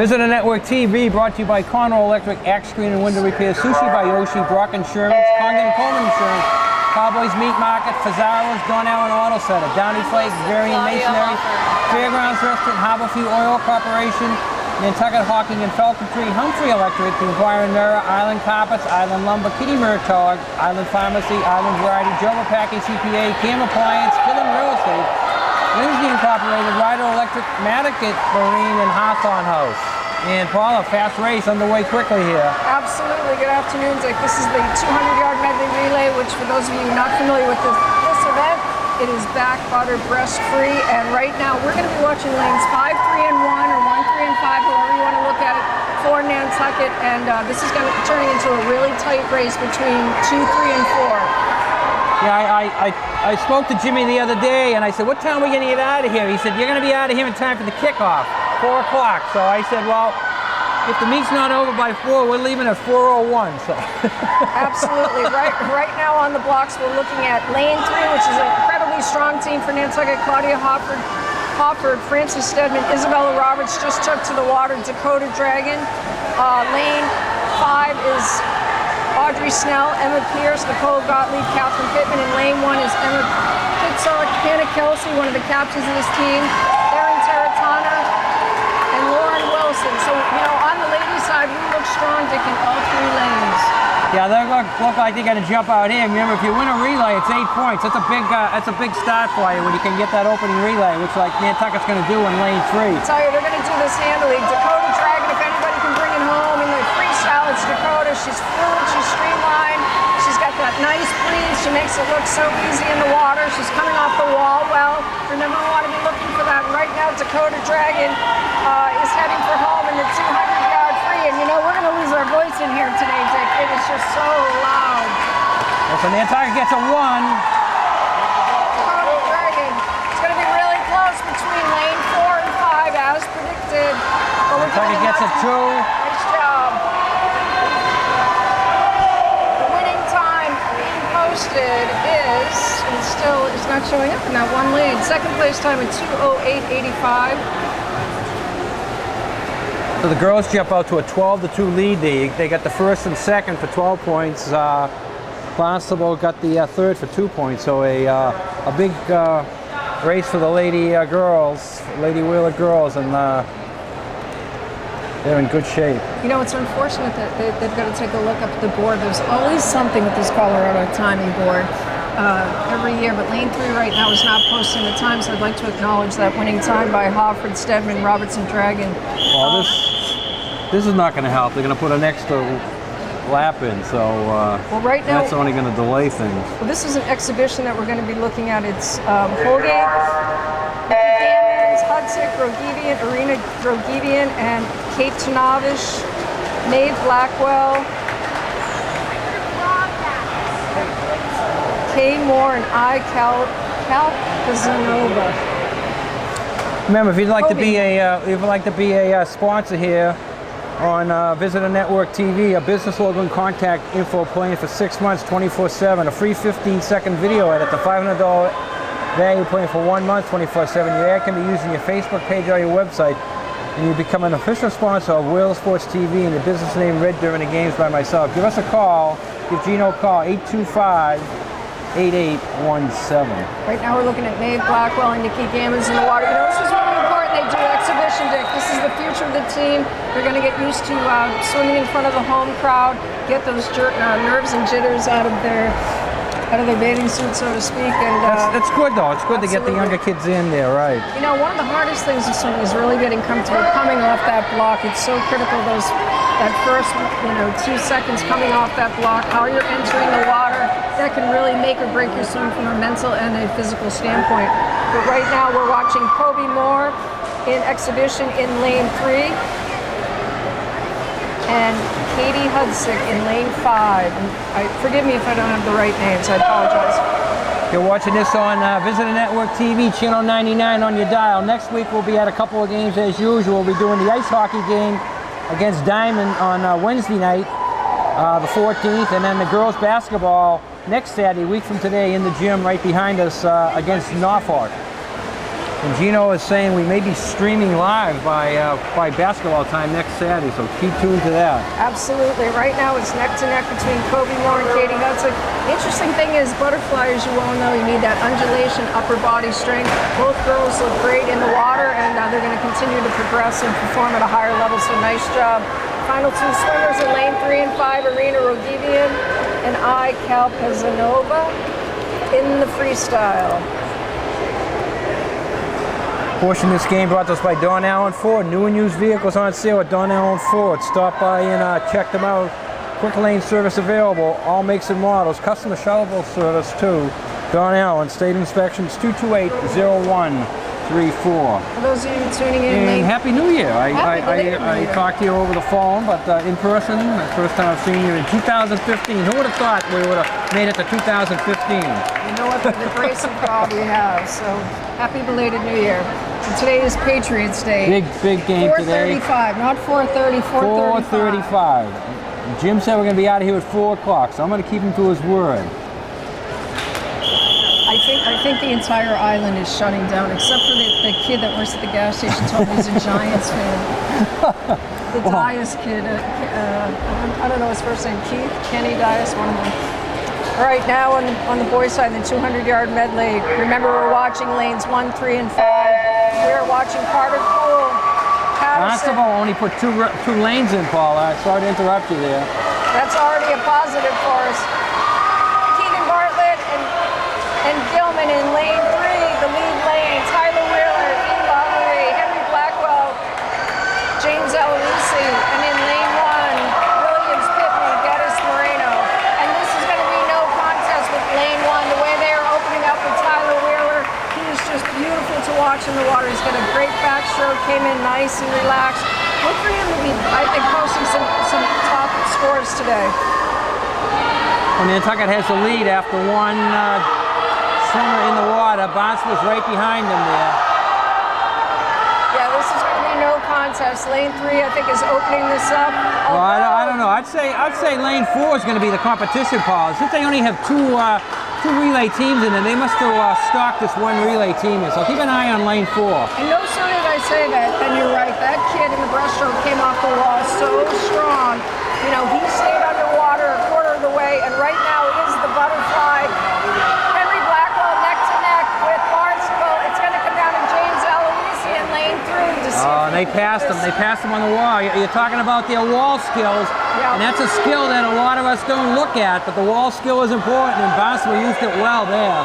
Visitor Network TV brought to you by Conroe Electric, Axe Screen and Window Repair, Sushi by Yoshi, Brock Insurance, Condon and Coleman Insurance, Cowboys Meat Market, Fazzaro's, Don Allen Auto Center, Downey Flake, Varian Masonry, Fairgrounds Restaurant, Harborview Oil Corporation, Nantucket Hawking and Falcontree, Humphrey Electric, The Inquirer Mirror, Island Carpets, Island Lumber, Kitty Murtaugh, Island Pharmacy, Island Variety, Jova Packing CPA, Cam Appliance, Killen Real Estate, Lindsay Incorporated, Ryder Electric, Matticat Marine, and Hawthorne House. And Paula, fast race underway quickly here. Absolutely. Good afternoon, Dick. This is the 200-yard medley relay, which for those of you not familiar with this event, it is back, buttered, breast-free, and right now we're going to be watching lanes 5, 3, and 1, or 1, 3, and 5, however you want to look at it, for Nantucket, and this is going to be turning into a really tight race between 2, 3, and 4. Yeah, I spoke to Jimmy the other day, and I said, what time are we going to get out of here? He said, you're going to be out of here in time for the kickoff, 4 o'clock. So I said, well, if the meet's not over by 4, we're leaving at 4:01. So. Absolutely. Right now on the blocks, we're looking at lane 3, which is an incredibly strong team for Nantucket. Claudia Hofford, Francis Stedman, Isabella Roberts just took to the water, Dakota Dragon. Lane 5 is Audrey Snell, Emma Pierce, Nicole Gottlieb, Catherine Pittman, and lane 1 is Emma Pitsock, Hannah Kelsey, one of the captains of this team, Erin Terratana, and Lauren Wilson. So, you know, on the ladies' side, we look strong, Dick, in all 3 lanes. Yeah, they look like they're going to jump out here. Remember, if you win a relay, it's 8 points. That's a big start for you when you can get that opening relay, which like Nantucket's going to do in lane 3. I tell you, they're going to do this handily. Dakota Dragon, if anybody can bring it home in the freestyle, it's Dakota. She's fluid, she's streamlined, she's got that nice breeze. She makes it look so easy in the water. She's coming off the wall well. Remember, we want to be looking for that. Right now, Dakota Dragon is heading for home in the 200-yard free. And you know, we're going to lose our voice in here today, Dick. It is just so loud. Well, so Nantucket gets a 1. Dakota Dragon. It's going to be really close between lane 4 and 5, as predicted. But Nantucket gets a 2. Nice job. The winning time being posted is, and still is not showing up in that one lane. Second place time at 2:08.85. So the girls jump out to a 12-2 lead. They got the first and second for 12 points. Barstable got the third for 2 points. So a big race for the Lady Wheeler girls, and they're in good shape. You know, it's unfortunate that they've got to take a look up at the board. There's always something with this Colorado timing board every year, but lane 3 right now is not posting the times. I'd like to acknowledge that winning time by Hofford, Stedman, Robertson, Dragon. Well, this is not going to help. They're going to put an extra lap in, so well, right now, that's only going to delay things. Well, this is an exhibition that we're going to be looking at. It's Holgate, Nikki Gammons, Hudsick, Grogivian, Arena Grogivian, and Kate Tanavish, Maeve Blackwell, Kay Moore, and Cal Casanova. Remember, if you'd like to be a sponsor here on Visitor Network TV, a business logo and contact info plan for 6 months, 24/7, a free 15-second video edit, the $500 value plan for 1 month, 24/7. Your ad can be used on your Facebook page or your website, and you become an official sponsor of Wheeler Sports TV and the business name read during the games by myself. Give us a call. Give Gino a call, 825-8817. Right now we're looking at Maeve Blackwell and Nikki Gammons in the water. You know, this is really important. They do exhibition, Dick. This is the future of the team. They're going to get used to swimming in front of the home crowd, get those nerves and jitters out of their bathing suit, so to speak. And that's good, though. It's good to get the younger kids in there, right? You know, one of the hardest things in swimming is really getting comfortable coming off that block. It's so critical, that first 2 seconds coming off that block, how you're entering the water. That can really make or break your swim from a mental and a physical standpoint. But right now we're watching Kobe Moore in exhibition in lane 3 and Katie Hudsick in lane 5. And forgive me if I don't have the right names, I apologize. You're watching this on Visitor Network TV, channel 99 on your dial. Next week we'll be at a couple of games as usual. We'll be doing the ice hockey game against Diamond on Wednesday night, the 14th, and then the girls basketball next Saturday, a week from today, in the gym right behind us against Norfolk. And Gino is saying we may be streaming live by basketball time next Saturday, so keep tuned to that. Absolutely. Right now it's neck to neck between Kobe Moore and Katie Hudson. The interesting thing is butterfly, as you all know, you need that undulation, upper body strength. Both girls look great in the water, and they're going to continue to progress and perform at a higher level, so nice job. Final two swimmers in lane 3 and 5, Irina Rogivian and I. Kalpazanova in the freestyle. Portion of this game brought to us by Don Allen Ford. New and used vehicles on sale at Don Allen Ford. Stop by and check them out. Quick lane service available, all makes and models. Customer shuttleable service too. Don Allen, state inspections 228-0134. For those of you tuning in, And Happy New Year. I talked to you over the phone, but in person, the first time I've seen you in 2015. Who would have thought we would have made it to 2015? You know what the grace of God we have, so happy belated New Year. And today is Patriots Day. Big game today. 4:35, not 4:30, 4:35. 4:35. Jim said we're going to be out of here at 4 o'clock, so I'm going to keep him to his word. I think the entire island is shutting down, except for the kid that works at the gas station told me he's a Giants fan. The Dias kid, I don't know his first name, Kenny Dias, one of them. All right, now on the boys' side, the 200-yard medley. Remember, we're watching lanes 1, 3, and 5. We're watching Carter Poole. Barstable only put two lanes in, Paula. Sorry to interrupt you there. That's already a positive for us. Keegan Bartlett and Gilman in lane 3, the lead lane. Tyler Wheeler, Ian Marie, Henry Blackwell, James Eloisi, and in lane 1, Williams Pittman, Geddes Moreno. And this is going to be no contest with lane 1. The way they are opening up with Tyler Wheeler, he is just beautiful to watch in the water. He's got a great backstroke, came in nice and relaxed. Look for him to be, I think, posting some top scores today. Well, Nantucket has the lead after one swimmer in the water. Barnstable's right behind him there. Yeah, this is going to be no contest. Lane 3, I think, is opening this up. Well, I don't know. I'd say lane 4 is going to be the competition, Paul. Since they only have two relay teams in it, they must have stocked this one relay team in. So keep an eye on lane 4. And no sooner did I say that, then you're right. That kid in the breaststroke came off the wall so strong. You know, he stayed underwater a quarter of the way, and right now it is the butterfly. Henry Blackwell neck to neck with Barstable. It's going to come down to James Eloisi in lane 3 to see. Oh, and they passed him. They passed him on the wall. You're talking about their wall skills, and that's a skill that a lot of us don't look at. But the wall skill is important, and Barstable used it well there.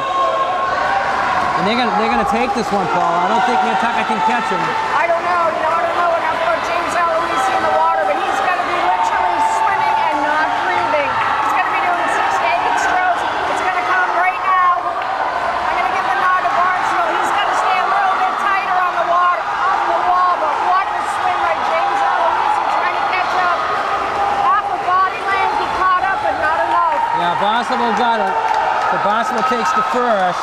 And they're gonna take this one, Paul. I don't think Nantucket can catch him. I don't know. You know, I don't know enough about James Eloisi in the water, but he's going to be literally swimming and not breathing. He's going to be doing 6 to 8 strokes. It's going to come right now. I'm going to give the nod to Barstable. He's going to stay a little bit tighter on the water, off the wall, but what a swim by James Eloisi trying to catch up. Half a body lane, he caught up, but not enough. Yeah, Barstable got it. So Barstable takes the first.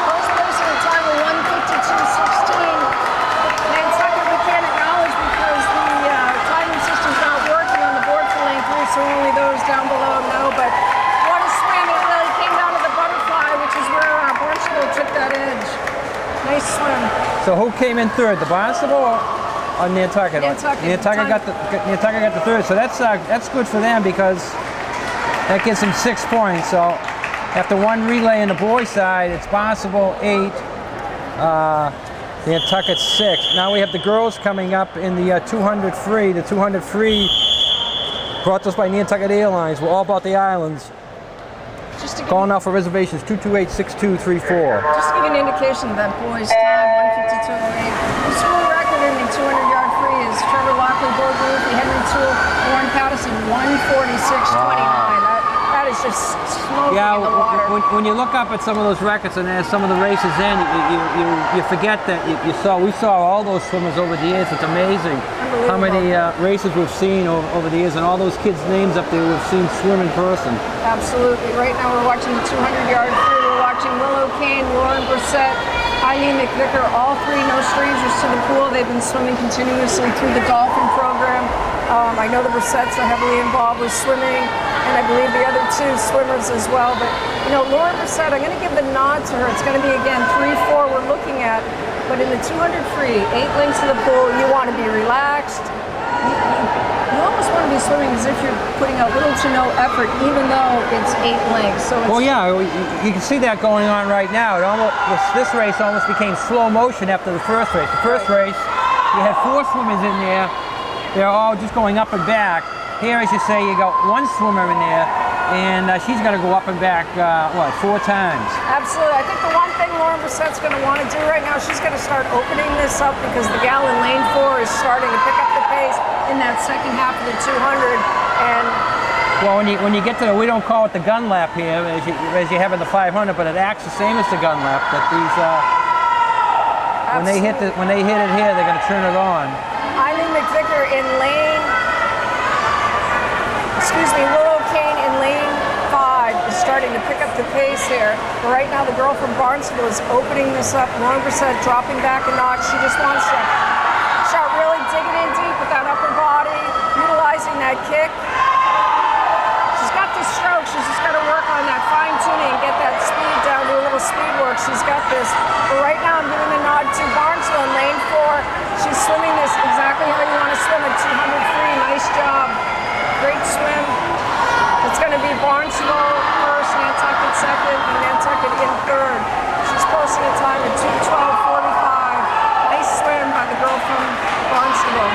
First place in the time of 1:52.16. Nantucket we can't acknowledge because the timing system's not working on the board for lane 3, so only those down below know. But what a swing! It really came down to the butterfly, which is where Barstable took that edge. Nice swim. So who came in third, the Barstable or Nantucket? Nantucket got the third. So that's good for them because that gives them 6 points. So after one relay on the boys' side, it's Barstable 8, Nantucket 6. Now we have the girls coming up in the 200 free. The 200 free brought to us by Nantucket Airlines. We're all about the islands. Just to give Calling out for reservations 228-6234. Just to give you an indication of that boys' time, 1:52.08. The school record in the 200-yard free is Trevor Lockley, Bo Ruthie, Henry Toole, Warren Patterson, 1:46.29. That is just smoking in the water. When you look up at some of those records and as some of the races in, you forget that we saw all those swimmers over the years. It's amazing how many races we've seen over the years, and all those kids' names up there we've seen swim in person. Absolutely. Right now we're watching the 200-yard free. We're watching Willow Kane, Lauren Brissett, Eileen McVicker, all three no strangers to the pool. They've been swimming continuously through the Dolphin program. I know the Brissetts are heavily involved with swimming, and I believe the other two swimmers as well. But, you know, Lauren Brissett, I'm going to give the nod to her. It's going to be, again, 3-4 we're looking at. But in the 200 free, 8 lengths of the pool, you want to be relaxed. You almost want to be swimming as if you're putting out little to no effort, even though it's 8 lengths. So it's, well, yeah, you can see that going on right now. This race almost became slow motion after the first race. The first race, you had 4 swimmers in there. They're all just going up and back. Here, as you say, you got 1 swimmer in there, and she's going to go up and back, 4 times? Absolutely. I think the one thing Lauren Brissett's going to want to do right now, she's going to start opening this up because the gal in lane 4 is starting to pick up the pace in that second half of the 200. And well, when you get to we don't call it the gun lap here as you have in the 500, but it acts the same as the gun lap. That these when they hit it here, they're going to turn it on. Eileen McVicker in Willow Kane in lane 5 is starting to pick up the pace here. But right now, the girl from Barstable is opening this up. Lauren Brissett dropping back a notch. She just wants to start really digging in deep with that upper body, utilizing that kick. She's got the stroke. She's just got to work on that fine tuning and get that speed down, do a little speed work. She's got this. But right now, I'm giving a nod to Barstable in lane 4. She's swimming this exactly how you want to swim at 200 free. Nice job. Great swim. It's going to be Barstable first, Nantucket second, and Nantucket in third. She's posting a time of 2:12:45. Nice swim by the girl from Barstable.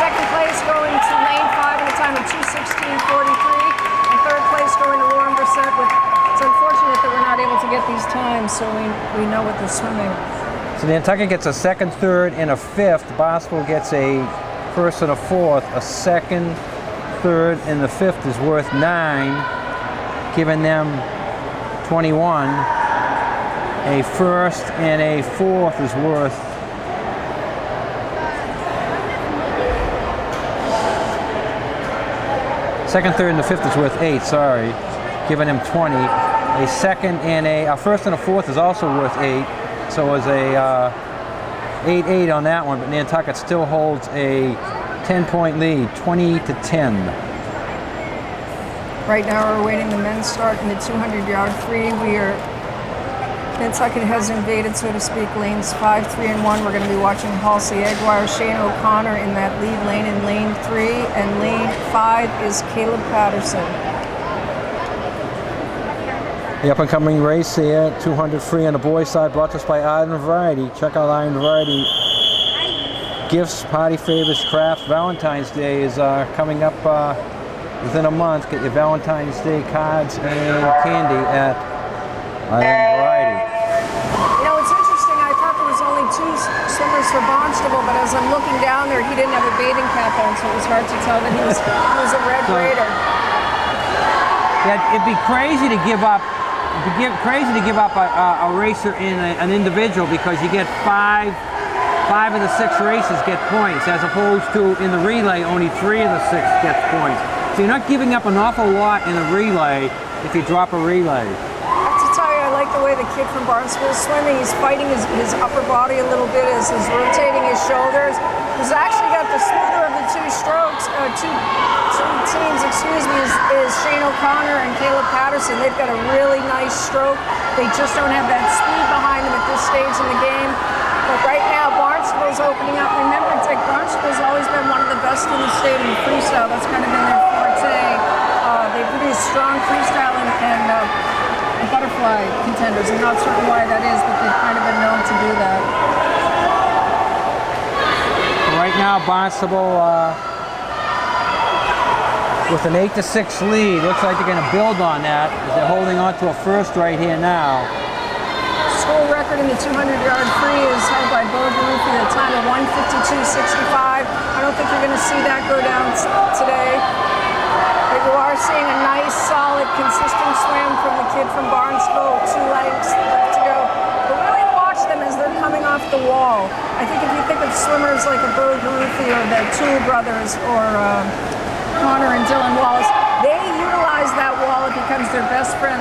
Second place going to lane 5 at a time of 2:16:43. And third place going to Lauren Brissett. It's unfortunate that we're not able to get these times, so we know what they're swimming. So Nantucket gets a second, third, and a fifth. Barstable gets a first and a fourth. A second, third, and the fifth is worth 9, giving them 21. A first and a fourth is worth second, third, and the fifth is worth 8. Sorry, giving them 20. A second and a first and a fourth is also worth 8. So it was a 8-8 on that one, but Nantucket still holds a 10-point lead, 20-10. Right now we're awaiting the men's start in the 200-yard free. Nantucket has invaded, so to speak, lanes 5, 3, and 1. We're going to be watching Halsey Aguirre, Shane O'Connor in that lead lane in lane 3, and lane 5 is Caleb Patterson. The up-and-coming race here, 200 free on the boys' side, brought to us by Island Variety. Check out Island Variety. Gifts, party favors, crafts. Valentine's Day is coming up within a month. Get your Valentine's Day cards and candy at Island Variety. You know, it's interesting. I thought there was only 2 swimmers for Barstable, but as I'm looking down there, he didn't have a bathing cap on, so it was hard to tell that he was a Red Raider. Yeah, it'd be crazy to give up. A racer in an individual because you get 5 of the 6 races get points, as opposed to in the relay only 3 of the 6 gets points. So you're not giving up an awful lot in a relay if you drop a relay. I have to tell you, I like the way the kid from Barstable is swimming. He's fighting his upper body a little bit as he's rotating his shoulders. He's actually got the smoother of the 2 strokes, two teams, is Shane O'Connor and Caleb Patterson. They've got a really nice stroke. They just don't have that speed behind them at this stage in the game. But right now, Barnstable's opening up. Remember, it's like Barnstable's always been one of the best in the state in freestyle. That's kind of been their forte. They produce strong freestyle and butterfly contenders. I'm not certain why that is, but they've kind of been known to do that. Right now, Barstable with an 8-6 lead. Looks like they're going to build on that as they're holding on to a first right here now. School record in the 200-yard free is held by Bo Garufi at a time of 1:52.65. I don't think you're going to see that go down today. But you are seeing a nice, solid, consistent swim from the kid from Barstable. 2 lengths left to go. But really watch them as they're coming off the wall. I think if you think of swimmers like a Bo Garufi or the Toole brothers or Connor and Dylan Wallace, they utilize that wall. It becomes their best friend.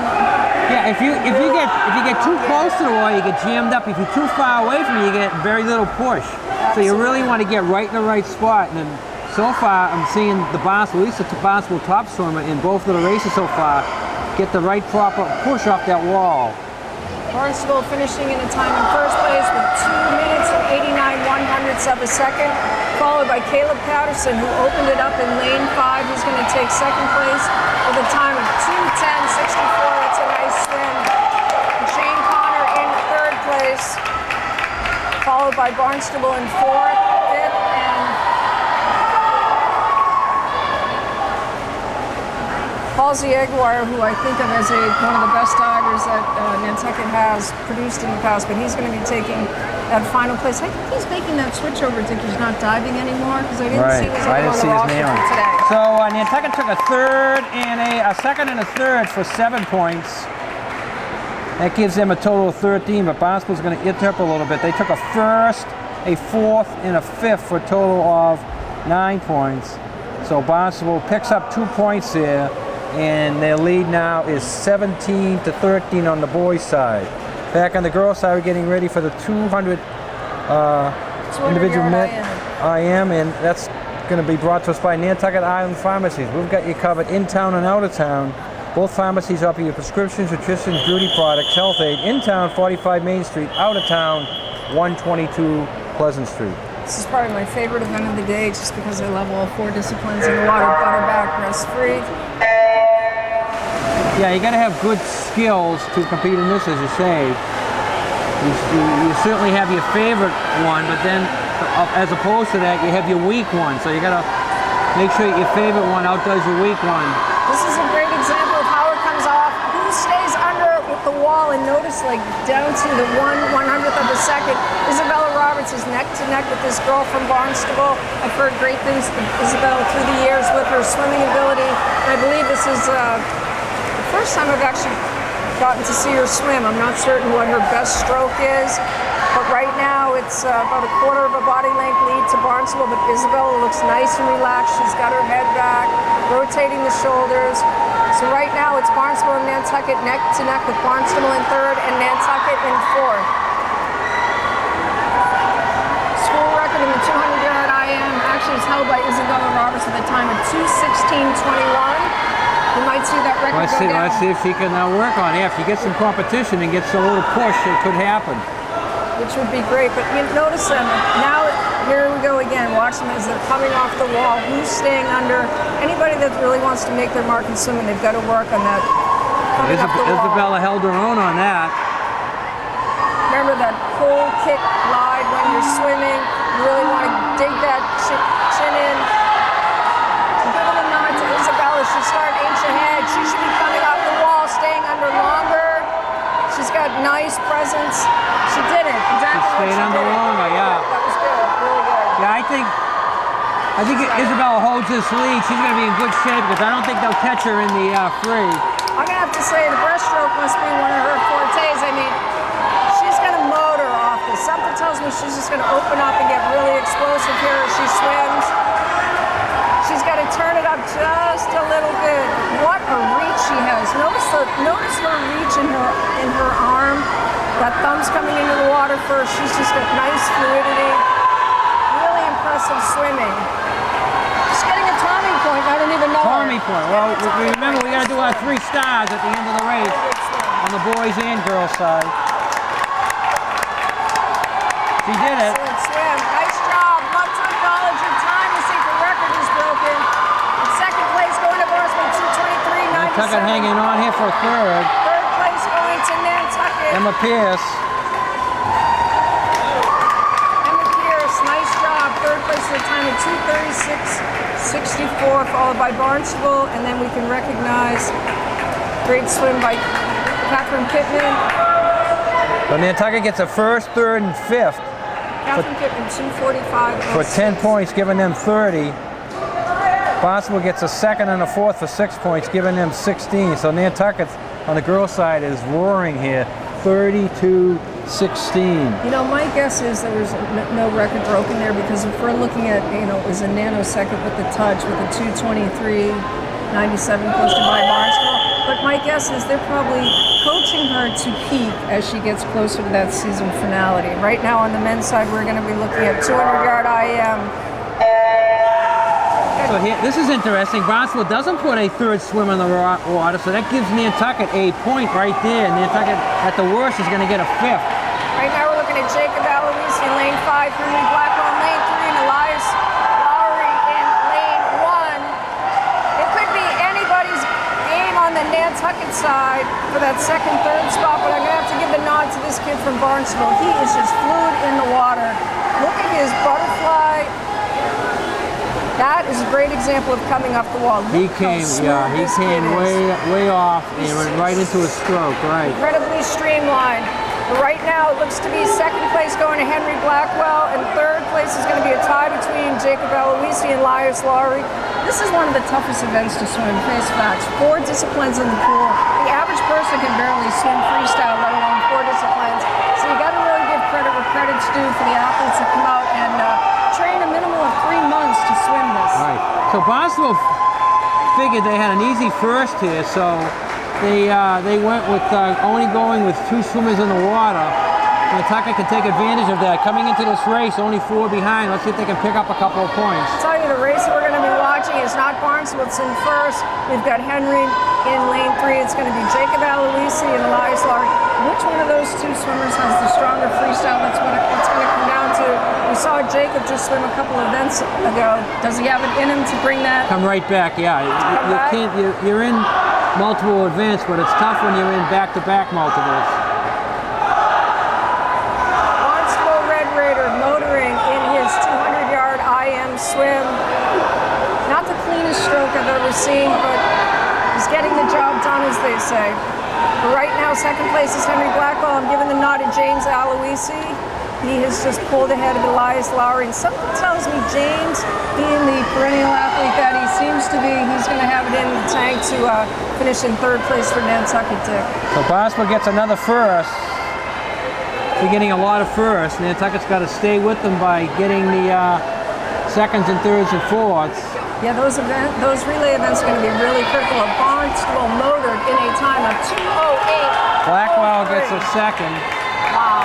Yeah, if you get too close to the wall, you get jammed up. If you're too far away from it, you get very little push. Absolutely. So you really want to get right in the right spot. And then so far, I'm seeing the Barstable, at least the Barstable top swimmer in both of the races so far, get the right proper push off that wall. Barstable finishing in a time in first place with 2 minutes and 89 100ths of a second, followed by Caleb Patterson, who opened it up in lane 5. He's going to take second place with a time of 2:10.64. That's a nice swim. And Shane Connor in third place, followed by Barstable in fourth, fifth, and Halsey Aguirre, who I think of as one of the best divers that Nantucket has produced in the past, but he's going to be taking that final place. I think he's making that switch over to he's not diving anymore, because I didn't see his name on the roster for today. So Nantucket took a second and a third for 7 points. That gives them a total of 13, but Barstable's going to it up a little bit. They took a first, a fourth, and a fifth for a total of 9 points. So Barstable picks up 2 points there, and their lead now is 17-13 on the boys' side. Back on the girls' side, we're getting ready for the 200 individual met IM, and that's going to be brought to us by Nantucket Island Pharmacies. We've got you covered in town and out of town. Both pharmacies offer you prescriptions, nutrition, beauty products, health aid. In town, 45 Main Street. Out of town, 122 Pleasant Street. This is probably my favorite event of the day, just because I love all 4 disciplines in the water: butterback, rest-free. Yeah, you got to have good skills to compete in this, as you say. You certainly have your favorite one, but then, as opposed to that, you have your weak one. So you got to make sure your favorite one outdoes your weak one. This is a great example of how it comes off. Who stays under with the wall, and notice, like, down to the 1/100th of a second. Isabella Roberts is neck to neck with this girl from Barnstable. I've heard great things from Isabella through the years with her swimming ability. And I believe this is the first time I've actually gotten to see her swim. I'm not certain what her best stroke is, but right now it's about a quarter of a body length lead to Barnstable, but Isabella looks nice and relaxed. She's got her head back, rotating the shoulders. So right now it's Barnstable and Nantucket neck to neck, with Barnstable in third and Nantucket in fourth. School record in the 200-yard IM actually is held by Isabella Roberts at the time of 2:16.21. You might see that record go down. Let's see if she can work on it. If she gets some competition and gets a little push, it could happen. Which would be great, but you notice them. Now, here we go again. Watch them as they're coming off the wall. Who's staying under? Anybody that really wants to make their mark in swimming, they've got to work on that coming off the wall. Isabella held her own on that. Remember that pull, kick, glide when you're swimming. You really want to dig that chin in. Give it a nod to Isabella. She's starting to inch ahead. She should be coming off the wall, staying under longer. She's got nice presence. She did it. Exactly. She stayed under longer, yeah. That was good. Really good. Yeah, I think Isabella holds this lead. She's going to be in good shape, because I don't think they'll catch her in the free. I'm going to have to say the breaststroke must be one of her fortes. I mean, she's going to motor off this. Something tells me she's just going to open up and get really explosive here as she swims. She's got to turn it up just a little bit. What a reach she has. Notice her reach in her arm. That thumb's coming into the water first. She's just got nice fluidity. Really impressive swimming. Just getting a Tommy point. I don't even know Tommy her. point. Well, remember, we got to do our 3 stars at the end of the race on the boys and girls side. She did it. Excellent swim. Nice job. Love to acknowledge your time. You see the record is broken. In second place going to Barstable, 2:23.97. Nantucket hanging on here for third. Third place going to Nantucket. Emma Pierce. Emma Pierce, nice job. Third place at a time of 2:36.64, followed by Barnstable, and then we can recognize great swim by Catherine Pittman. So Nantucket gets a first, third, and fifth. Catherine Pittman, 2:45. For 10 points, giving them 30. Barstable gets a second and a fourth for 6 points, giving them 16. So Nantucket on the girls' side is roaring here, 32-16. You know, my guess is there was no record broken there, because if we're looking at, it was a nanosecond with the touch, with a 2:23.97 posted by Barstable. But my guess is they're probably coaching her to peak as she gets closer to that season finality. Right now on the men's side, we're going to be looking at 200-yard IM. So here, this is interesting. Barstable doesn't put a third swimmer in the water, so that gives Nantucket a point right there. Nantucket, at the worst, is going to get a 5th. Right now we're looking at Jacob Aloisi in lane 5, Henry Blackwell in lane 3, and Elias Lowry in lane 1. It could be anybody's game on the Nantucket side for that second, third spot, but I'm going to have to give the nod to this kid from Barstable. He is just fluid in the water. Look at his butterfly. That is a great example of coming off the wall. He came way off and went right into a stroke, right. Incredibly streamlined. But right now it looks to be second place going to Henry Blackwell, and third place is going to be a tie between Jacob Aloisi and Elias Lowry. This is one of the toughest events to swim, face facts. 4 disciplines in the pool. The average person can barely swim freestyle, let alone 4 disciplines. So you got to really give credit where credit's due for the athletes that come out and train a minimum of 3 months to swim this. Right. So Barstable figured they had an easy first here, so they went with only going with 2 swimmers in the water. Nantucket can take advantage of that. Coming into this race, only 4 behind. Let's see if they can pick up a couple of points. I'll tell you, the race that we're going to be watching is not Barstable. It's in first. We've got Henry in lane 3. It's going to be Jacob Aloisi and Elias Lowry. Which one of those 2 swimmers has the stronger freestyle? That's what it's going to come down to. We saw Jacob just swim a couple of events ago. Does he have it in him to bring that? Come right back, yeah. You're in multiple events, but it's tough when you're in back-to-back multiples. Barstable Red Raider motoring in his 200-yard IM swim. Not the cleanest stroke I've ever seen, but he's getting the job done, as they say. But right now, second place is Henry Blackwell. I'm giving the nod to James Aloisi. He has just pulled ahead of Elias Lowry, and something tells me James, being the perennial athlete that he seems to be, he's going to have it in the tank to finish in third place for Nantucket, Dick. So Barstable gets another first. They're getting a lot of firsts. Nantucket's got to stay with them by getting the seconds and thirds and fourths. Yeah, those relay events are going to be really critical. Barstable motored in a time of 2:08. Blackwell gets a second. Wow.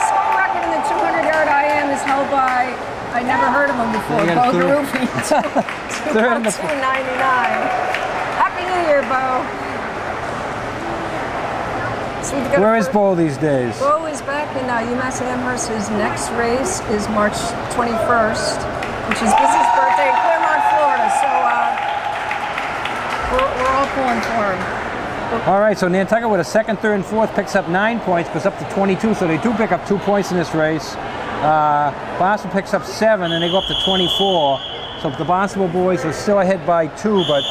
Swim record in the 200-yard IM is held by, I never heard of him before, Bo Garufi. 2:02.99. Happy New Year, Bo. So where is Bo these days? Bo is back in UMass Amherst. His next race is March 21st, which is Busy's birthday in Claremont, Florida. So we're all pulling for him. All right, so Nantucket with a second, third, and fourth picks up 9 points, goes up to 22, so they do pick up 2 points in this race. Barstable picks up 7, and they go up to 24. So the Barstable boys are still ahead by 2, but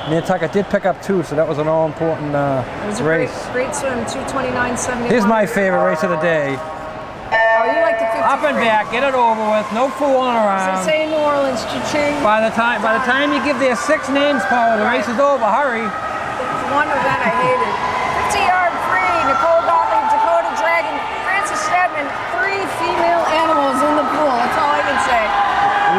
Nantucket did pick up 2, so that was an all-important race. Great swim, 2:29.71. Here's my favorite race of the day. Oh, you like the 53. Up and back, get it over with, no fooling around. So say New Orleans, cha-ching. By the time you give their 6 names, Paul, the race is over. Hurry. One event I hated. 50-yard free, Nicole Gottlieb, Dakota Dragon, Francis Stedman, 3 female animals in the pool. That's all I can say.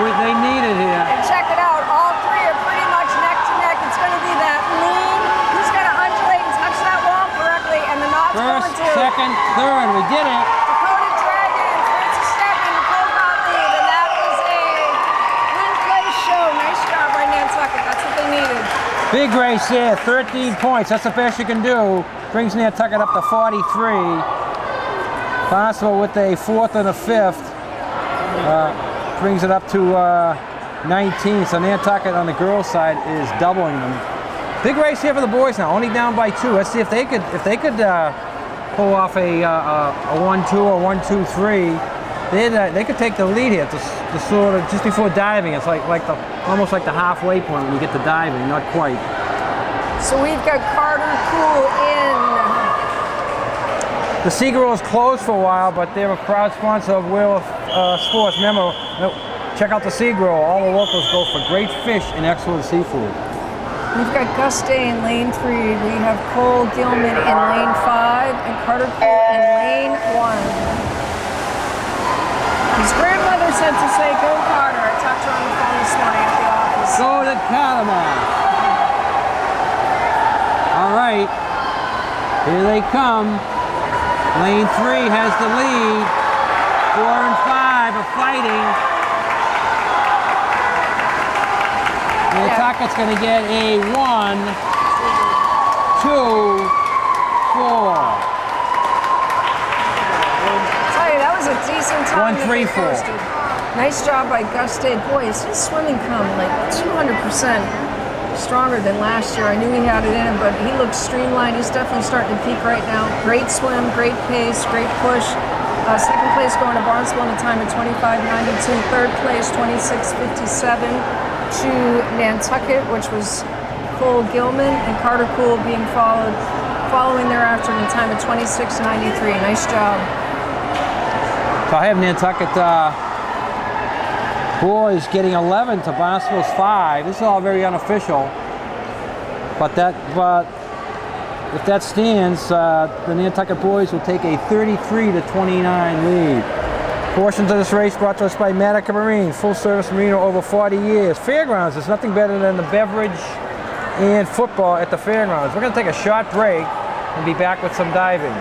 They need it here. And check it out. All 3 are pretty much neck to neck. It's going to be that lean. Who's going to undulate and touch that wall correctly? And the knot's First, going to. second, third. We did it. Dakota Dragon, Francis Stedman, Nicole Gottlieb. And that was a win-place show. Nice job by Nantucket. That's what they needed. Big race there, 13 points. That's the best you can do. Brings Nantucket up to 43. Barstable with a 4th and a 5th. Brings it up to 19. So Nantucket on the girls' side is doubling them. Big race here for the boys now. Only down by 2. Let's see if they could pull off a 1-2 or 1-2-3. They could take the lead here to sort of just before diving. It's almost like the halfway point when you get to diving, not quite. So we've got Carter Pool in. The Seagull is closed for a while, but they're a proud sponsor of Wheel Sports. Remember, check out the Seagull. All the locals go for great fish and excellent seafood. We've got Gus Day in lane 3. We have Cole Gilman in lane 5 and Carter Pool in lane 1. His grandmother said to say, "Go Carter." I talked to her on the phone this morning at the office. Go to Catamount. All right, here they come. Lane 3 has the lead. 4 and 5 are fighting. Nantucket's going to get a 1, 2, 4. Tell you, that was a decent time. 1, 3, 4. Nice job by Gus Dade. Boy, is his swimming come like 200% stronger than last year. I knew he had it in him, but he looks streamlined. He's definitely starting to peak right now. Great swim, great pace, great push. Second place going to Barstable in a time of 25:92. Third place, 26:57 to Nantucket, which was Cole Gilman and Carter Poole being following thereafter in a time of 26:93. Nice job. So I have Nantucket boys getting 11 to Barstable's 5. This is all very unofficial, but if that stands, the Nantucket boys will take a 33-29 lead. Portions of this race brought to us by Medica Marine, full-service marina over 40 years. Fairgrounds, there's nothing better than the beverage and football at the fairgrounds. We're going to take a short break and be back with some diving.